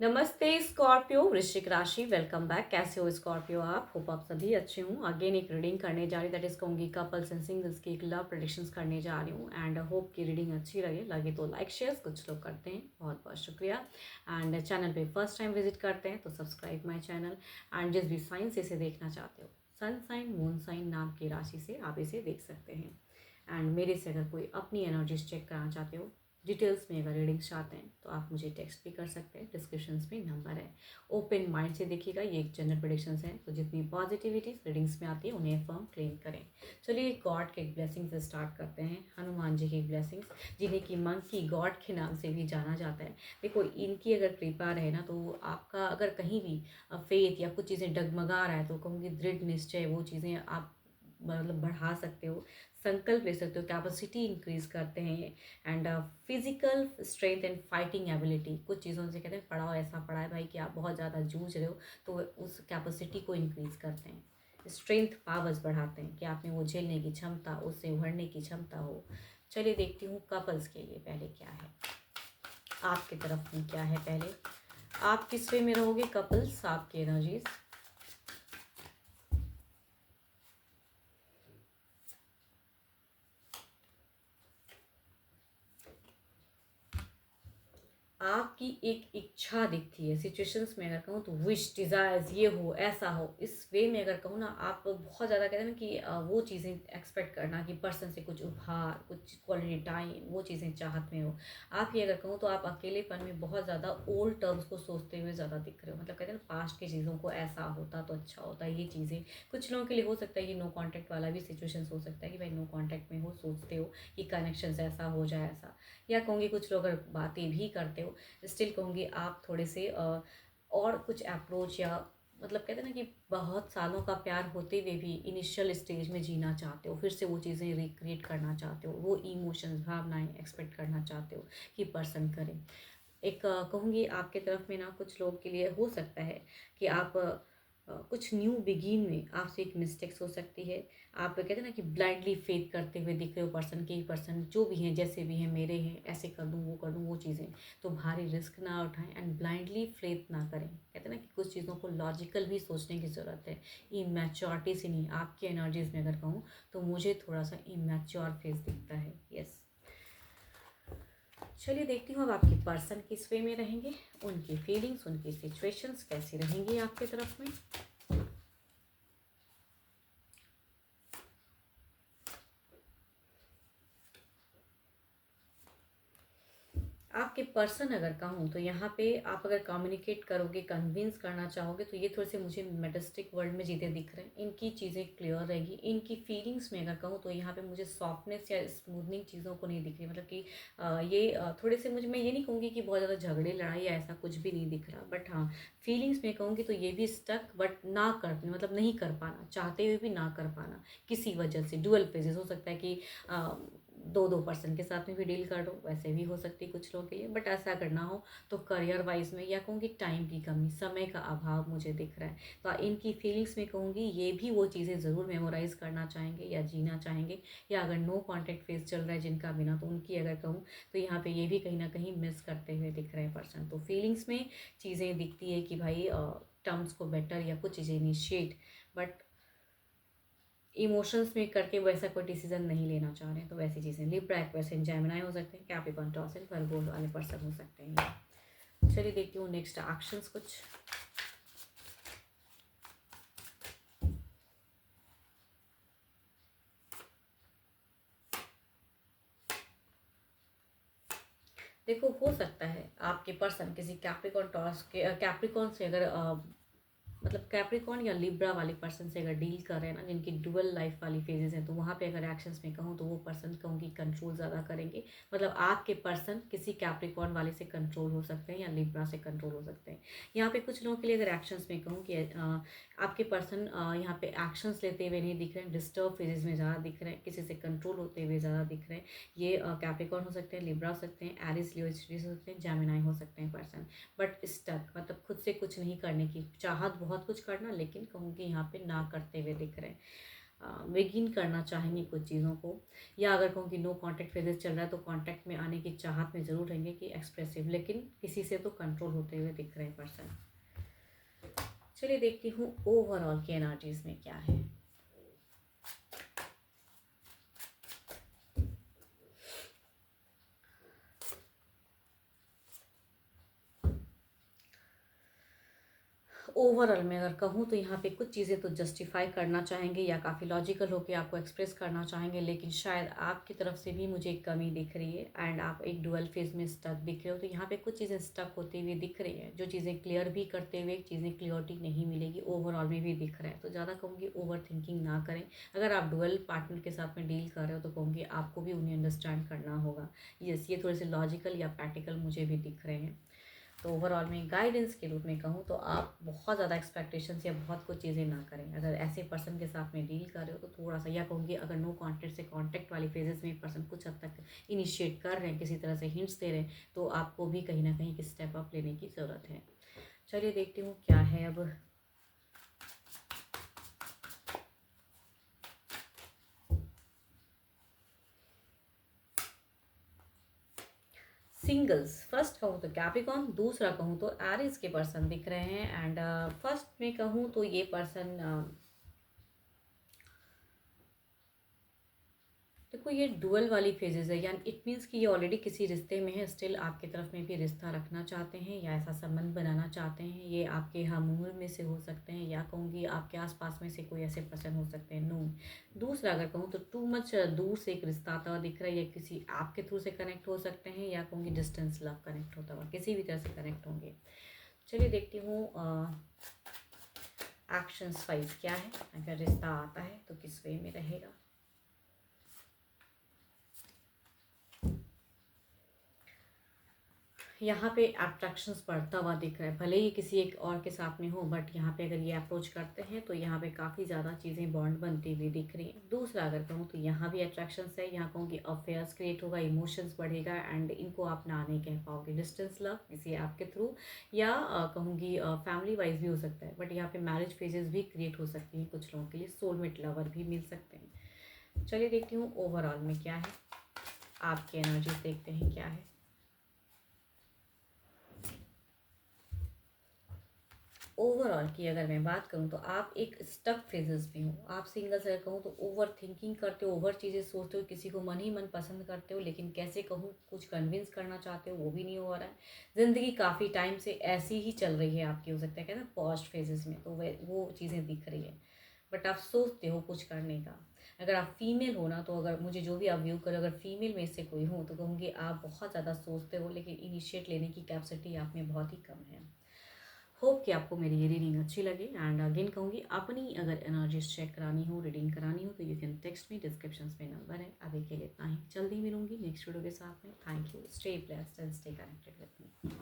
नमस्ते स्कॉर्पियो वृश्चिक राशि। Welcome back. कैसे हो स्कॉर्पियो? आप होप आप सभी अच्छे हूँ। अगेन एक रीडिंग करने जा रही, दैट इज कहूँगी कपल्स एंड सिंगल्स की एक लव प्रेडिक्शंस करने जा रही हूँ एंड होप की रीडिंग अच्छी लगे तो लाइक शेयर कुछ लोग करते हैं, बहुत बहुत शुक्रिया। एंड चैनल पे फर्स्ट टाइम विजिट करते हैं तो सब्सक्राइब माई चैनल। एंड जिस भी साइन से इसे देखना चाहते हो, सन साइन मून साइन नाम की राशि से आप इसे देख सकते हैं। एंड मेरे से अगर कोई अपनी एनर्जीज चेक कराना चाहते हो, डिटेल्स में अगर रीडिंग्स चाहते हैं तो आप मुझे टेक्स्ट भी कर सकते हैं, डिस्क्रिप्शन में नंबर है। ओपन माइंड से देखिएगा, ये एक जनरल प्रेडिक्शंस है, तो जितनी पॉजिटिविटी रीडिंग्स में आती है उन्हें फर्म क्लेम करें। चलिए गॉड के ब्लेसिंग से स्टार्ट करते हैं। हनुमान जी की ब्लेसिंग्स, जिन्हें कि मंकी गॉड के नाम से भी जाना जाता है। देखो, इनकी अगर कृपा रहे ना तो आपका अगर कहीं भी फेथ या कुछ चीज़ें डगमगा रहा है तो कहूँगी दृढ़ निश्चय वो चीज़ें आप मतलब बढ़ा सकते हो, संकल्प ले सकते हो, कैपेसिटी इंक्रीज करते हैं। And physical strength and fighting ability, कुछ चीज़ों से कहते हैं पढ़ाओ ऐसा पढ़ा है भाई कि आप बहुत ज़्यादा जूझ रहे हो, तो उस कैपेसिटी को इंक्रीज करते हैं। स्ट्रेंथ पावर्स बढ़ाते हैं कि आप में वो झेलने की क्षमता, उससे उभरने की क्षमता हो। चलिए देखती हूँ कपल्स के लिए पहले क्या है, आपकी तरफ में क्या है। पहले आप किस वे में रहोगे कपल्स, आपकी एनर्जीज। आपकी एक इच्छा दिखती है सिचुएशंस में, अगर कहूँ तो विश डिज़ायर्स, ये हो ऐसा हो, इस वे में अगर कहूँ ना, आप बहुत ज़्यादा कहते हैं ना कि वो चीज़ें एक्सपेक्ट करना कि पर्सन से कुछ उपहार, कुछ क्वालिटी टाइम, वो चीज़ें चाहत में हो। आप ये अगर कहूँ तो आप अकेलेपन में बहुत ज़्यादा ओल्ड टर्म्स को सोचते हुए ज़्यादा दिख रहे हो, मतलब कहते हैं ना पास्ट की चीज़ों को, ऐसा होता तो अच्छा होता है, ये चीज़ें कुछ लोगों के लिए हो सकता है कि नो कॉन्टैक्ट वाला भी सिचुएशन हो सकता है कि भाई नो कॉन्टैक्ट में हो, सोचते हो कि कनेक्शन ऐसा हो जाए ऐसा। या कहूँगी कुछ लोग अगर बातें भी करते हो, स्टिल कहूँगी आप थोड़े से और कुछ अप्रोच या मतलब कहते हैं ना कि बहुत सालों का प्यार होते हुए भी इनिशियल स्टेज में जीना चाहते हो, फिर से वो चीज़ें रिक्रिएट करना चाहते हो, वो इमोशंस भावनाएं एक्सपेक्ट करना चाहते हो कि पर्सन करें। एक कहूँगी आपके तरफ में ना कुछ लोग के लिए हो सकता है कि आप कुछ न्यू बिगिन में आपसे एक मिस्टेक्स हो सकती है। आप कहते हैं ना कि ब्लाइंडली फेथ करते हुए दिख रहे हो पर्सन के, पर्सन जो भी हैं जैसे भी हैं मेरे हैं, ऐसे कर दूँ वो कर दूँ वो चीज़ें, तो भारी रिस्क ना उठाएं एंड ब्लाइंडली फेथ ना करें। कहते हैं ना कि कुछ चीज़ों को लॉजिकल भी सोचने की ज़रूरत है, इमैच्योरिटी से नहीं। आपकी एनर्जीज में अगर कहूँ तो मुझे थोड़ा सा इमैच्योर फेस दिखता है। यस, चलिए देखती हूँ अब आपके पर्सन किस वे में रहेंगे, उनकी फीलिंग्स, उनकी सिचुएशंस कैसी रहेंगी आपके तरफ में। आपके पर्सन अगर कहूँ तो यहाँ पे आप अगर कम्युनिकेट करोगे, कन्विंस करना चाहोगे, तो ये थोड़े से मुझे मेटेस्टिक वर्ल्ड में जीते दिख रहे हैं। इनकी चीज़ें क्लियर रहेगी। इनकी फीलिंग्स में अगर कहूँ तो यहाँ पे मुझे सॉफ्टनेस या स्मूथनिंग चीज़ों को नहीं दिख रही, मतलब कि ये थोड़े से मुझे, मैं ये नहीं कहूँगी कि बहुत ज़्यादा झगड़े लड़ाई या ऐसा कुछ भी नहीं दिख रहा, बट हाँ फीलिंग्स में कहूँगी तो ये भी स्टक, बट ना कर मतलब नहीं कर पाना, चाहते हुए भी ना कर पाना किसी वजह से। डुअल फेजेस हो सकता है कि दो दो पर्सन के साथ में भी डील कर दो, वैसे भी हो सकती है कुछ लोगों के लिए, बट ऐसा करना हो तो करियर वाइज में या कहूँगी टाइम की कमी, समय का अभाव मुझे दिख रहा है। तो इनकी फीलिंग्स में कहूँगी ये भी वो चीज़ें ज़रूर मेमोराइज करना चाहेंगे या जीना चाहेंगे, या अगर नो कॉन्टैक्ट फेज चल रहा है जिनका बिना, तो उनकी अगर कहूँ तो यहाँ पे ये भी कहीं ना कहीं मिस करते हुए दिख रहे हैं पर्सन। तो फीलिंग्स में चीज़ें दिखती है कि भाई टर्म्स को बेटर या कुछ चीज़ें इनिशिएट, बट इमोशंस में करके वैसा कोई डिसीजन नहीं लेना चाह रहे हैं। तो वैसी चीज़ें लिब्रा, एक्वेरियस, जेमिनी हो सकते हैं, कैप्रिकॉर्न, टॉरस, वर्गो वाले पर्सन हो सकते हैं। चलिए देखती हूँ नेक्स्ट एक्शंस कुछ। देखो, हो सकता है आपके पर्सन किसी कैप्रिकॉर्न, टॉरस के कैप्रिकॉर्न से अगर मतलब कैप्रिकॉर्न या लिब्रा वाले पर्सन से अगर डील कर रहे हैं ना, जिनकी डुअल लाइफ वाली फेजेस हैं, तो वहाँ पे अगर एक्शंस में कहूँ तो वो पर्सन कहूँगी कंट्रोल ज़्यादा करेंगे। मतलब आपके पर्सन किसी कैप्रिकॉर्न वाले से कंट्रोल हो सकते हैं या लिब्रा से कंट्रोल हो सकते हैं। यहाँ पे कुछ लोगों के लिए अगर एक्शंस में कहूँ कि आपके पर्सन यहाँ पे एक्शंस लेते हुए नहीं दिख रहे हैं, डिस्टर्ब फेजेस में ज़्यादा दिख रहे हैं, किसी से कंट्रोल होते हुए ज़्यादा दिख रहे हैं। ये कैप्रिकॉर्न हो सकते हैं, लिब्रा हो सकते हैं, एरिस, लियो, स्ट्रीस हो सकते हैं, जेमिनी हो सकते हैं पर्सन। बट स्टक, मतलब खुद से कुछ नहीं करने की चाहत, बहुत कुछ करना, लेकिन कहूँगी यहाँ पे ना करते हुए दिख रहे हैं। बिगिन करना चाहेंगे कुछ चीज़ों को, या अगर कहूँ कि नो कांटेक्ट फेजेस चल रहा है तो कांटेक्ट में आने की चाहत में ज़रूर रहेंगे कि एक्सप्रेसिव, लेकिन किसी से तो कंट्रोल होते हुए दिख रहे हैं पर्सन। चलिए देखती हूँ ओवरऑल की एनर्जीज में क्या है। ओवरऑल मैं अगर कहूँ तो यहाँ पे कुछ चीज़ें तो जस्टिफाई करना चाहेंगे या काफ़ी लॉजिकल होकर आपको एक्सप्रेस करना चाहेंगे, लेकिन शायद आपकी तरफ से भी मुझे एक कमी दिख रही है एंड आप एक डुअल फेज में स्टक दिख रहे हो। तो यहाँ पे कुछ चीज़ें स्टक होती हुई दिख रही हैं, जो चीज़ें क्लियर भी करते हुए चीज़ें क्लियरिटी नहीं मिलेगी, ओवरऑल में भी दिख रहा है। तो ज़्यादा कहूँगी ओवर थिंकिंग ना करें। अगर आप डुअल पार्टनर के साथ में डील कर रहे हो तो कहूँगी आपको भी उन्हें अंडरस्टैंड करना होगा। यस, ये थोड़े से लॉजिकल या प्रैक्टिकल मुझे भी दिख रहे हैं। तो ओवरऑल में गाइडेंस के रूप में कहूँ तो आप बहुत ज़्यादा एक्सपेक्टेशंस या बहुत कुछ चीज़ें ना करें। अगर ऐसे पर्सन के साथ में डील कर रहे हो तो थोड़ा सा, या कहूँगी अगर नो कॉन्टेक्ट से कॉन्टेक्ट वाली फेजेस में पर्सन कुछ हद तक इनिशिएट कर रहे हैं, किसी तरह से हिंट्स दे रहे हैं, तो आपको भी कहीं ना कहीं एक स्टेप अप लेने की ज़रूरत है। चलिए देखती हूँ क्या है अब। सिंगल्स फर्स्ट कहूँ तो कैप्रिकॉर्न, दूसरा कहूँ तो एरिस के पर्सन दिख रहे हैं एंड फर्स्ट में कहूँ तो ये पर्सन, देखो ये डुअल वाली फेजेस है, यानी इट मीन्स कि ये ऑलरेडी किसी रिश्ते में है, स्टिल आपकी तरफ में भी रिश्ता रखना चाहते हैं या ऐसा संबंध बनाना चाहते हैं। ये आपके हम उम्र में से हो सकते हैं या कहूँगी आपके आसपास में से कोई ऐसे पर्सन हो सकते हैं नोन। दूसरा अगर कहूँ तो टू मच दूर से एक रिश्ता आता हुआ दिख रहा है, या किसी आपके थ्रू से कनेक्ट हो सकते हैं या कहूँगी डिस्टेंस लव कनेक्ट होता हुआ, किसी भी तरह से कनेक्ट होंगे। चलिए देखती हूँ एक्शंस वाइज क्या है। अगर रिश्ता आता है तो किस वे में रहेगा। यहाँ पे अट्रैक्शंस बढ़ता हुआ दिख रहा है, भले ही किसी एक और के साथ में हो, बट यहाँ पे अगर ये अप्रोच करते हैं तो यहाँ पे काफ़ी ज़्यादा चीज़ें बॉन्ड बनती हुई दिख रही हैं। दूसरा अगर कहूँ तो यहाँ भी अट्रैक्शंस है, यहाँ कहूँ कि अफेयर्स क्रिएट होगा, इमोशंस बढ़ेगा एंड इनको आप ना नहीं कह पाओगे। डिस्टेंस लव किसी आपके थ्रू, या कहूँगी फैमिली वाइज भी हो सकता है, बट यहाँ पे मैरिज फेजेस भी क्रिएट हो सकती हैं कुछ लोगों के लिए, सोलमेट लवर भी मिल सकते हैं। चलिए देखती हूँ ओवरऑल में क्या है, आपकी एनर्जीज देखते हैं क्या है। ओवरऑल की अगर मैं बात करूँ तो आप एक स्टक फेजेस में हो। आप सिंगल्स अगर कहूँ तो ओवर थिंकिंग करते हो, ओवर चीज़ें सोचते हो, किसी को मन ही मन पसंद करते हो, लेकिन कैसे कहूँ कुछ कन्विंस करना चाहते हो वो भी नहीं हो रहा है। ज़िंदगी काफ़ी टाइम से ऐसी ही चल रही है आपकी, हो सकता है कहते हैं पॉस्ट फेजेस में, तो वो चीज़ें दिख रही है, बट आप सोचते हो कुछ करने का। अगर आप फीमेल हो ना, तो अगर मुझे जो भी आप व्यू करो, अगर फीमेल में से कोई हो तो कहूँगी आप बहुत ज़्यादा सोचते हो, लेकिन इनिशिएट लेने की कैपेसिटी आप में बहुत ही कम है। होप कि आपको मेरी ये रीडिंग अच्छी लगे एंड अगेन कहूँगी अपनी अगर एनर्जीज चेक करानी हो, रीडिंग करानी हो, तो you can text me, description में नंबर है। अभी के लिए इतना ही, जल्दी मिलूंगी नेक्स्ट वीडियो के साथ में। Thank you, stay blessed and stay connected with me.